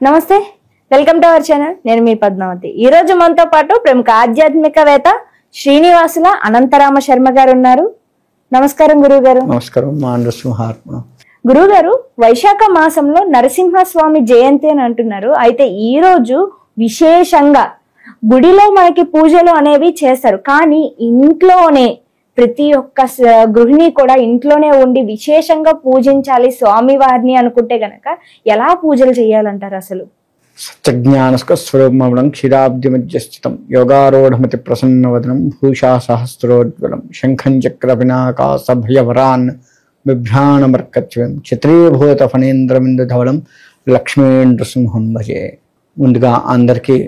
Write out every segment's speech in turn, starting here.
నమస్తే, welcome to our channel. నేను మీ పద్మావతి. ఈ రోజు మనతో పాటు ప్రముఖ ఆధ్యాత్మికవేత్త శ్రీనివాసుల అనంతరామ శర్మ గారు ఉన్నారు. నమస్కారం గురువు గారు. నమస్కారం. మా నరసింహాత్మ. గురువు గారు, వైశాఖ మాసంలో నరసింహస్వామి జయంతి అని అంటున్నారు. అయితే ఈ రోజు విశేషంగా గుడిలో మనకి పూజలు అనేవి చేస్తారు, కానీ ఇంట్లోనే ప్రతి ఒక్క గృహిణి కూడా ఇంట్లోనే ఉండి విశేషంగా పూజించాలి స్వామి వారిని అనుకుంటే గనక ఎలా పూజలు చేయాలంటారు అసలు? సత్యజ్ఞానస్క స్వరూపమం క్షీరాబ్ది మధ్య స్థితం యోగారూఢమతి ప్రసన్నవదనం భూషా సహస్రోజ్వలం శంఖం చక్ర వినాకాశ భయవరాన్ బిభ్రాణమర్కత్వం చిత్రీభూత ఫణేంద్రమిందుధవలం లక్ష్మీనృసింహం భజే. ముందుగా అందరికీ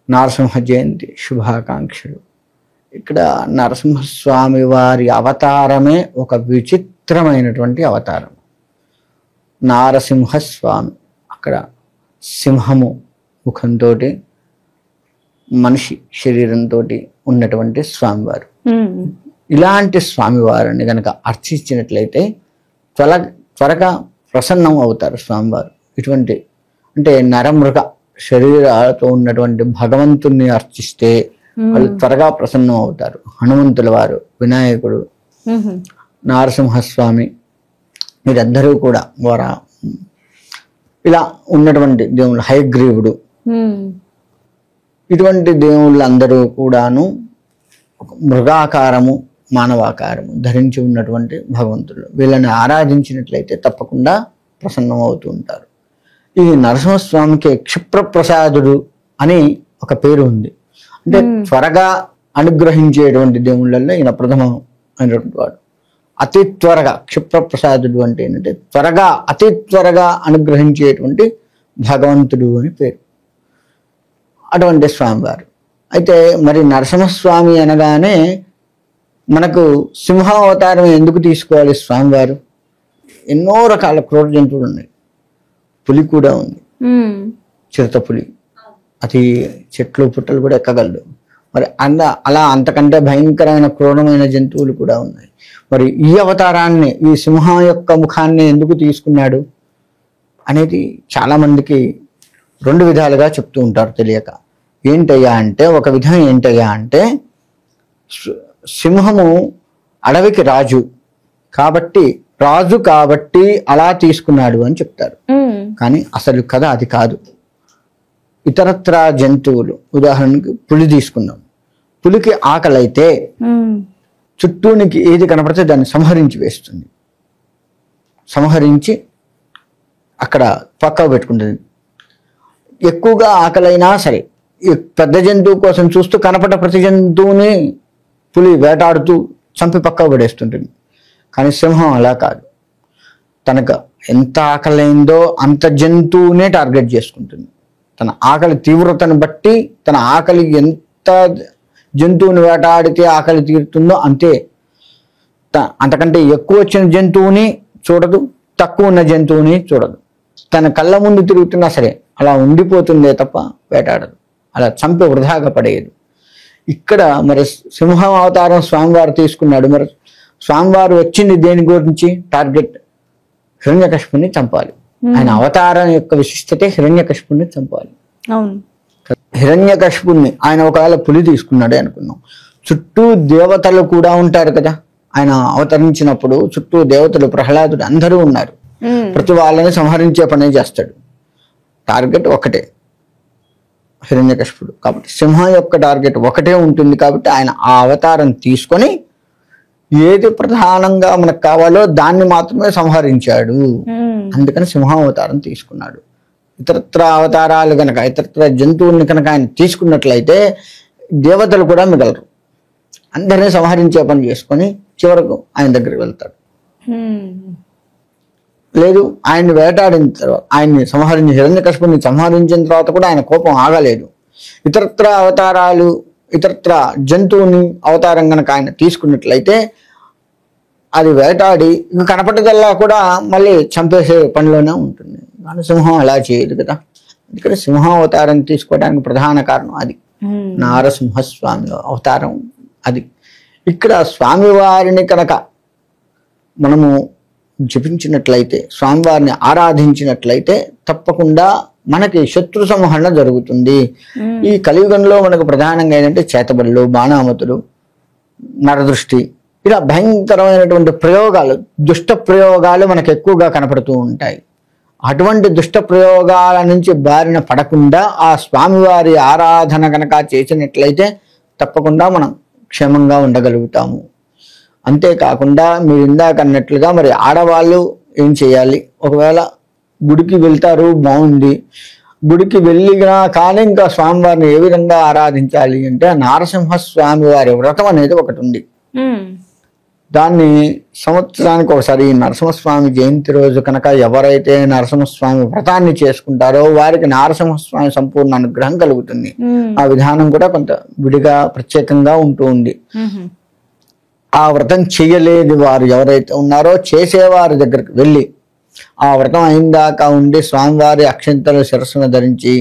నరసింహ జయంతి శుభాకాంక్షలు. ఇక్కడ నరసింహస్వామి వారి అవతారమే ఒక విచిత్రమైనటువంటి అవతారం. నారసింహస్వామి అక్కడ సింహము ముఖంతో మనిషి శరీరంతో ఉన్నటువంటి స్వామివారు. ఇలాంటి స్వామివారిని కనుక అర్చించినట్లయితే త్వరగా ప్రసన్నం అవుతారు స్వామివారు. ఇటువంటి అంటే నరమృగ శరీరాలతో ఉన్నటువంటి భగవంతుణ్ణి అర్చిస్తే వాళ్ళు త్వరగా ప్రసన్నం అవుతారు. హనుమంతుల వారు, వినాయకుడు, నరసింహస్వామి వీరందరూ కూడా ఇలా ఉన్నటువంటి దేవుళ్ళు, హయగ్రీవుడు, ఇటువంటి దేవుళ్ళందరూ కూడాను మృగాకారము మానవాకారము ధరించి ఉన్నటువంటి భగవంతుడు. వీళ్ళని ఆరాధించినట్లయితే తప్పకుండా ప్రసన్నం అవుతూ ఉంటారు. ఈ నరసింహస్వామికి క్షిప్రప్రసాదుడు అని ఒక పేరు ఉంది. అంటే త్వరగా అనుగ్రహించేటువంటి దేవుళ్ళల్లో ఈయన ప్రథమం అయినటువంటి వాడు. అతి త్వరగా క్షిప్రప్రసాదుడు అంటే ఏంటంటే త్వరగా, అతి త్వరగా అనుగ్రహించేటువంటి భగవంతుడు అని పేరు. అటువంటి స్వామివారు. అయితే మరి నరసింహస్వామి అనగానే మనకు సింహావతారం ఎందుకు తీసుకోవాలి స్వామివారు? ఎన్నో రకాల క్రూర జంతువులు ఉన్నాయి. పులి కూడా ఉంది, చిరుత పులి, అతి చెట్లు పుట్టలు కూడా ఎక్కగలడు. మరి అలా అంతకంటే భయంకరమైన క్రూరమైన జంతువులు కూడా ఉన్నాయి. మరి ఈ అవతారాన్ని, ఈ సింహం యొక్క ముఖాన్ని ఎందుకు తీసుకున్నాడు అనేది చాలా మందికి రెండు విధాలుగా చెప్తూ ఉంటారు తెలియక. ఏంటయ్యా అంటే, ఒక విధం ఏంటయ్యా అంటే, సింహము అడవికి రాజు కాబట్టి అలా తీసుకున్నాడు అని చెప్తారు. కానీ అసలు కథ అది కాదు. ఇతరత్ర జంతువులు, ఉదాహరణకి పులి తీసుకుందాం. పులికి ఆకలి అయితే చుట్టూనికి ఏది కనపడితే దాన్ని సంహరించి వేస్తుంది. సంహరించి అక్కడ పక్కకు పెట్టుకుంటుంది. ఎక్కువగా ఆకలైనా సరే పెద్ద జంతువు కోసం చూస్తూ కనపడ్డ ప్రతి జంతువుని పులి వేటాడుతూ చంపి పక్కకు పడేస్తుంటుంది. కానీ సింహం అలా కాదు. తనకు ఎంత ఆకలైందో అంత జంతువునే టార్గెట్ చేసుకుంటుంది. తన ఆకలి తీవ్రతను బట్టి, తన ఆకలి ఎంత జంతువుని వేటాడితే ఆకలి తీరుతుందో అంతే. అంతకంటే ఎక్కువ వచ్చిన జంతువుని చూడదు, తక్కువ ఉన్న జంతువుని చూడదు. తన కళ్ళ ముందు తిరుగుతున్నా సరే అలా ఉండిపోతుందే తప్ప వేటాడదు. అలా చంపి వృధాగా పడేయదు. ఇక్కడ మరి సింహం అవతారం స్వామివారు తీసుకున్నాడు. మరి స్వామివారు వచ్చింది దేని గురించి? టార్గెట్ హిరణ్యకశిపుని చంపాలి. ఆయన అవతారం యొక్క విశిష్టతే హిరణ్యకశిపుని చంపాలి. హిరణ్యకశిపుని ఆయన ఒకవేళ పులి తీసుకున్నాడే అనుకున్నాం. చుట్టూ దేవతలు కూడా ఉంటారు కదా. ఆయన అవతరించినప్పుడు చుట్టూ దేవతలు, ప్రహ్లాదుడు అందరూ ఉన్నారు. ప్రతి వాళ్ళని సంహరించే పనే చేస్తాడు. టార్గెట్ ఒకటే, హిరణ్యకశిపుడు. కాబట్టి సింహం యొక్క టార్గెట్ ఒకటే ఉంటుంది. కాబట్టి ఆయన ఆ అవతారం తీసుకొని ఏది ప్రధానంగా మనకు కావాలో దాన్ని మాత్రమే సంహరించాడు. అందుకని సింహం అవతారం తీసుకున్నాడు. ఇతరత్ర అవతారాలు కనుక, ఇతరత్ర జంతువుల్ని కనుక ఆయన తీసుకున్నట్లయితే దేవతలు కూడా మిగలరు. అందరినీ సంహరించే పని చేసుకొని చివరకు ఆయన దగ్గరికి వెళ్తాడు. లేదు, ఆయన్ని వేటాడిన తర్వాత, ఆయన్ని హిరణ్యకశిపుని సంహరించిన తర్వాత కూడా ఆయన కోపం ఆగలేదు. ఇతరత్ర అవతారాలు, ఇతరత్ర జంతువుని అవతారం కనుక ఆయన తీసుకున్నట్లయితే అది వేటాడి ఇంకా కనపడ్డదల్లా కూడా మళ్ళీ చంపేసే పనిలోనే ఉంటుంది. కానీ సింహం అలా చేయదు కదా. ఇక్కడ సింహం అవతారం తీసుకోవడానికి ప్రధాన కారణం అది. నారసింహస్వామి అవతారం అది. ఇక్కడ స్వామివారిని కనుక మనము జపించినట్లయితే, స్వామివారిని ఆరాధించినట్లయితే తప్పకుండా మనకి శత్రు సంహరణ జరుగుతుంది. ఈ కలియుగంలో మనకు ప్రధానంగా ఏంటంటే చేతబడులు, బాణామతులు, నరదృష్టి, ఇలా భయంకరమైనటువంటి ప్రయోగాలు, దుష్ట ప్రయోగాలు మనకు ఎక్కువగా కనపడుతూ ఉంటాయి. అటువంటి దుష్ట ప్రయోగాల నుంచి బారిన పడకుండా ఆ స్వామివారి ఆరాధన కనుక చేసినట్లయితే తప్పకుండా మనం క్షేమంగా ఉండగలుగుతాము. అంతేకాకుండా మీరు ఇందాక అన్నట్లుగా మరి ఆడవాళ్ళు ఏం చేయాలి? ఒకవేళ గుడికి వెళ్తారు, బాగుంది, గుడికి వెళ్ళినా కానీ ఇంకా స్వామివారిని ఏ విధంగా ఆరాధించాలి అంటే నారసింహస్వామి వారి వ్రతం అనేది ఒకటి ఉంది. దాన్ని సంవత్సరానికి ఒకసారి నరసింహస్వామి జయంతి రోజు కనుక ఎవరైతే నరసింహస్వామి వ్రతాన్ని చేసుకుంటారో వారికి నారసింహస్వామి సంపూర్ణ అనుగ్రహం కలుగుతుంది. ఆ విధానం కూడా కొంత విడిగా ప్రత్యేకంగా ఉంటూ ఉంది. ఆ వ్రతం చేయలేని వారు ఎవరైతే ఉన్నారో చేసేవారి దగ్గరికి వెళ్ళి ఆ వ్రతం అయిందాకా ఉండి స్వామివారి అక్షంతలు శిరస్సును ధరించి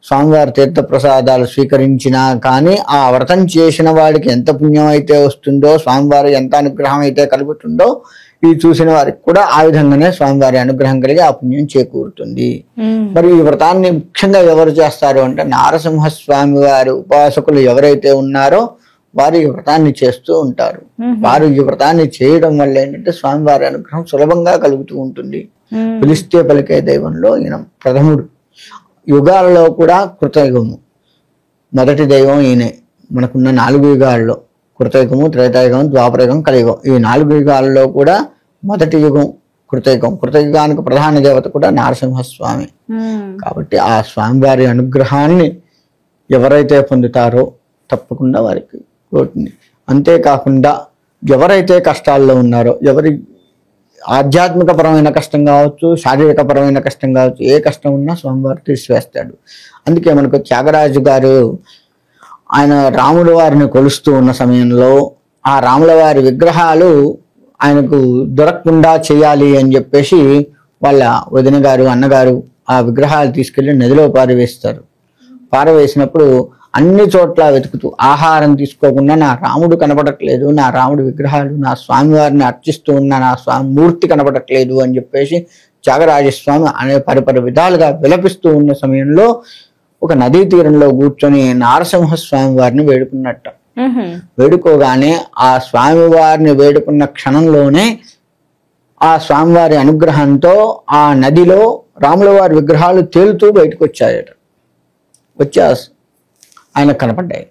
స్వామివారి తీర్థప్రసాదాలు స్వీకరించినా కానీ ఆ వ్రతం చేసిన వాడికి ఎంత పుణ్యం అయితే వస్తుందో, స్వామివారి ఎంత అనుగ్రహం అయితే కలుగుతుందో, ఇది చూసిన వారికి కూడా ఆ విధంగానే స్వామివారి అనుగ్రహం కలిగి ఆ పుణ్యం చేకూరుతుంది. మరి ఈ వ్రతాన్ని ముఖ్యంగా ఎవరు చేస్తారు అంటే నారసింహస్వామి వారి ఉపాసకులు ఎవరైతే ఉన్నారో వారు ఈ వ్రతాన్ని చేస్తూ ఉంటారు. వారు ఈ వ్రతాన్ని చేయడం వల్ల ఏంటంటే స్వామివారి అనుగ్రహం సులభంగా కలుగుతూ ఉంటుంది. పిలిస్తే పలికే దైవంలో ఈయన ప్రథముడు. యుగాలలో కూడా కృతయుగము మొదటి దైవం ఈయనే. మనకున్న 4 యుగాల్లో కృతయుగము, త్రేతాయుగం, ద్వాపరయుగం, కలియుగం, ఈ 4 యుగాలలో కూడా మొదటి యుగం కృతయుగం. కృతయుగానికి ప్రధాన దేవత కూడా నరసింహస్వామి. కాబట్టి ఆ స్వామివారి అనుగ్రహాన్ని ఎవరైతే పొందుతారో తప్పకుండా వారికి కోటిని. అంతేకాకుండా ఎవరైతే కష్టాల్లో ఉన్నారో, ఎవరి ఆధ్యాత్మిక పరమైన కష్టం కావచ్చు, శారీరక పరమైన కష్టం కావచ్చు, ఏ కష్టం ఉన్నా స్వామివారు తీసివేస్తాడు. అందుకే మనకు త్యాగరాజు గారు ఆయన రాముల వారిని కొలుస్తూ ఉన్న సమయంలో ఆ రాముల వారి విగ్రహాలు ఆయనకు దొరకకుండా చేయాలి అని చెప్పేసి వాళ్ళ వదిన గారు, అన్నగారు ఆ విగ్రహాలు తీసుకెళ్లి నదిలో పారవేస్తారు. పారవేసినప్పుడు అన్ని చోట్ల వెతుకుతూ ఆహారం తీసుకోకుండా నా రాముడు కనపడట్లేదు, నా రాముడి విగ్రహాలు, నా స్వామివారిని అర్చిస్తూ ఉన్న నా స్వామి మూర్తి కనపడట్లేదు అని చెప్పేసి త్యాగరాజస్వామి అనే పరిపరి విధాలుగా విలపిస్తూ ఉన్న సమయంలో ఒక నదీ తీరంలో కూర్చొని నారసింహస్వామి వారిని వేడుకున్నట్ట. వేడుకోగానే ఆ స్వామివారిని వేడుకున్న క్షణంలోనే ఆ స్వామివారి అనుగ్రహంతో ఆ నదిలో రాముల వారి విగ్రహాలు తేలుతూ బయటకు వచ్చాయట. వచ్చి ఆయన కనపడ్డాయి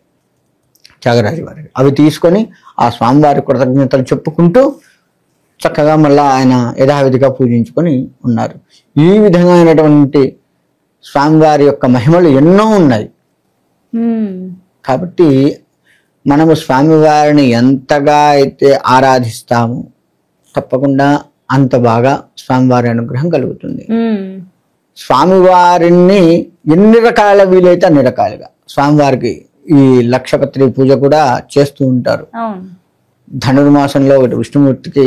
త్యాగరాజు వారికి. అవి తీసుకొని ఆ స్వామివారి కృతజ్ఞతలు చెప్పుకుంటూ చక్కగా మళ్ళా ఆయన యథావిధిగా పూజించుకొని ఉన్నారు. ఈ విధమైనటువంటి స్వామివారి యొక్క మహిమలు ఎన్నో ఉన్నాయి. కాబట్టి మనము స్వామివారిని ఎంతగా అయితే ఆరాధిస్తామో తప్పకుండా అంత బాగా స్వామివారి అనుగ్రహం కలుగుతుంది. స్వామివారిని ఎన్ని రకాల వీలైతే అన్ని రకాలుగా స్వామివారికి ఈ లక్షపత్రి పూజ కూడా చేస్తూ ఉంటారు. ధనుర్మాసంలో ఒకటి విష్ణుమూర్తికి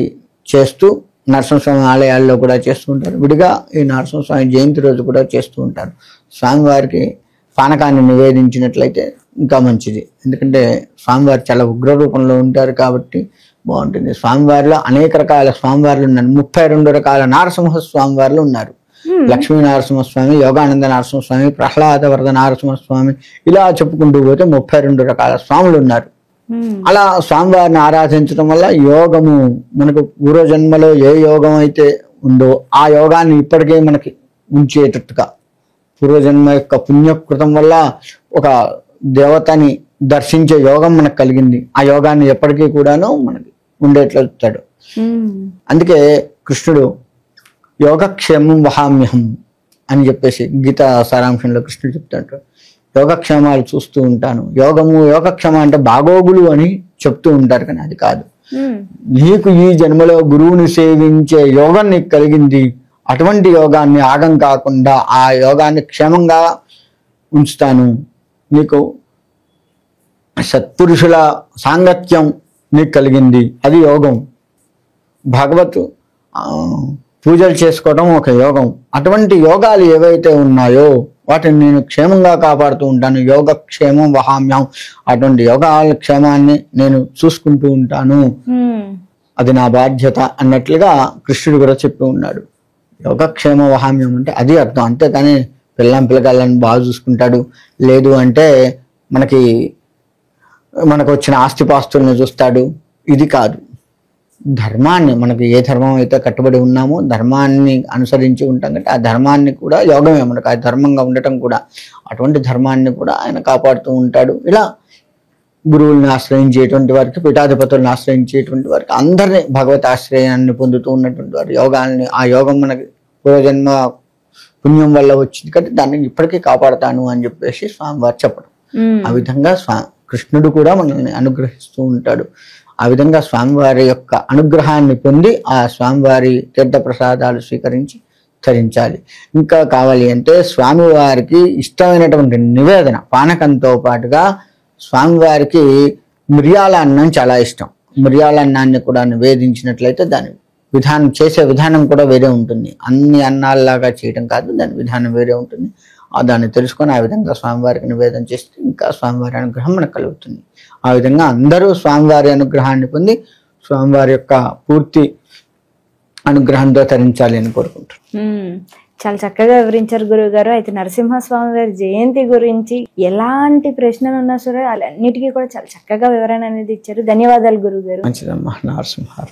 చేస్తూ నరసింహస్వామి ఆలయాల్లో కూడా చేస్తూ ఉంటారు. విడిగా ఈ నరసింహస్వామి జయంతి రోజు కూడా చేస్తూ ఉంటారు. స్వామివారికి పానకాన్ని నివేదించినట్లయితే ఇంకా మంచిది. ఎందుకంటే స్వామివారు చాలా ఉగ్ర రూపంలో ఉంటారు కాబట్టి బాగుంటుంది. స్వామివారిలో అనేక రకాల స్వామివార్లు ఉన్నారు. 32 రకాల నరసింహ స్వామివార్లు ఉన్నారు. లక్ష్మీ నరసింహస్వామి, యోగానంద నరసింహస్వామి, ప్రహ్లాద వరద నరసింహస్వామి, ఇలా చెప్పుకుంటూ పోతే 32 రకాల స్వాములు ఉన్నారు. అలా స్వామివారిని ఆరాధించడం వల్ల యోగము మనకు పూర్వజన్మలో ఏ యోగం అయితే ఉందో ఆ యోగాన్ని ఇప్పటికే మనకి ఉంచేటట్టుగా, పూర్వజన్మ యొక్క పుణ్యకృతం వల్ల ఒక దేవతని దర్శించే యోగం మనకు కలిగింది. ఆ యోగాన్ని ఎప్పటికీ కూడాను మనకి ఉండేట్లుతాడు. అందుకే కృష్ణుడు యోగక్షేమం వహామ్యహం అని చెప్పేసి గీతా సారాంశంలో కృష్ణుడు చెప్తాడు. యోగక్షేమాలు చూస్తూ ఉంటాను. యోగక్షేమ అంటే బాగోగులు అని చెప్తూ ఉంటారు, కానీ అది కాదు. నీకు ఈ జన్మలో గురువుని సేవించే యోగం నీకు కలిగింది. అటువంటి యోగాన్ని ఆగం కాకుండా ఆ యోగాన్ని క్షేమంగా ఉంచుతాను. నీకు సత్పురుషుల సాంగత్యం నీకు కలిగింది, అది యోగం. భగవత్ పూజలు చేసుకోవడం ఒక యోగం. అటువంటి యోగాలు ఏవైతే ఉన్నాయో వాటిని నేను క్షేమంగా కాపాడుతూ ఉంటాను. యోగక్షేమం వహామ్యం, అటువంటి యోగాల క్షేమాన్ని నేను చూసుకుంటూ ఉంటాను, అది నా బాధ్యత అన్నట్లుగా కృష్ణుడు కూడా చెప్పి ఉన్నాడు. యోగక్షేమ వహామ్యం అంటే అది అర్థం. అంతేకాని పిల్లగాళ్ళని బాగా చూసుకుంటాడు, లేదు అంటే మనకు వచ్చిన ఆస్తిపాస్తులను చూస్తాడు. ఇది కాదు. ధర్మాన్ని, మనకి ఏ ధర్మం అయితే కట్టుబడి ఉన్నామో ధర్మాన్ని అనుసరించి ఉంటాం కాబట్టి ఆ ధర్మాన్ని కూడా యోగమే మనకు, ఆ ధర్మంగా ఉండటం కూడా, అటువంటి ధర్మాన్ని కూడా ఆయన కాపాడుతూ ఉంటాడు. ఇలా గురువుల్ని ఆశ్రయించేటువంటి వారికి, పీఠాధిపతులను ఆశ్రయించేటువంటి వారికి, అందరినీ భగవత్ ఆశ్రయాన్ని పొందుతూ ఉన్నటువంటి వారు యోగాల్ని, ఆ యోగం మనకి పూర్వజన్మ పుణ్యం వల్ల వచ్చింది కాబట్టి దాన్ని ఇప్పటికీ కాపాడుతాను అని చెప్పేసి స్వామివారు చెప్పడం. ఆ విధంగా కృష్ణుడు కూడా మనల్ని అనుగ్రహిస్తూ ఉంటాడు. ఆ విధంగా స్వామివారి యొక్క అనుగ్రహాన్ని పొంది ఆ స్వామివారి తీర్థప్రసాదాలు స్వీకరించి ధరించాలి. ఇంకా కావాలి అంటే స్వామివారికి ఇష్టమైనటువంటి నివేదన, పానకంతో పాటుగా స్వామివారికి మిరియాల అన్నం చాలా ఇష్టం. మిరియాల అన్నాన్ని కూడా నివేదించినట్లయితే దాని చేసే విధానం కూడా వేరే ఉంటుంది. అన్ని అన్నాల్లాగా చేయడం కాదు, దాని విధానం వేరే ఉంటుంది. దాన్ని తెలుసుకొని ఆ విధంగా స్వామివారికి నివేదన చేస్తే ఇంకా స్వామివారి అనుగ్రహం మనకు కలుగుతుంది. ఆ విధంగా అందరూ స్వామివారి అనుగ్రహాన్ని పొంది స్వామివారి యొక్క పూర్తి అనుగ్రహంతో తరించాలి అని కోరుకుంటున్నాను. చాలా చక్కగా వివరించారు గురువు గారు. అయితే నరసింహస్వామి వారి జయంతి గురించి ఎలాంటి ప్రశ్నలు ఉన్నా సరే అన్నిటికీ కూడా చాలా చక్కగా వివరణ అనేది ఇచ్చారు. ధన్యవాదాలు గురువు గారు. మంచిదమ్మా. నరసింహ.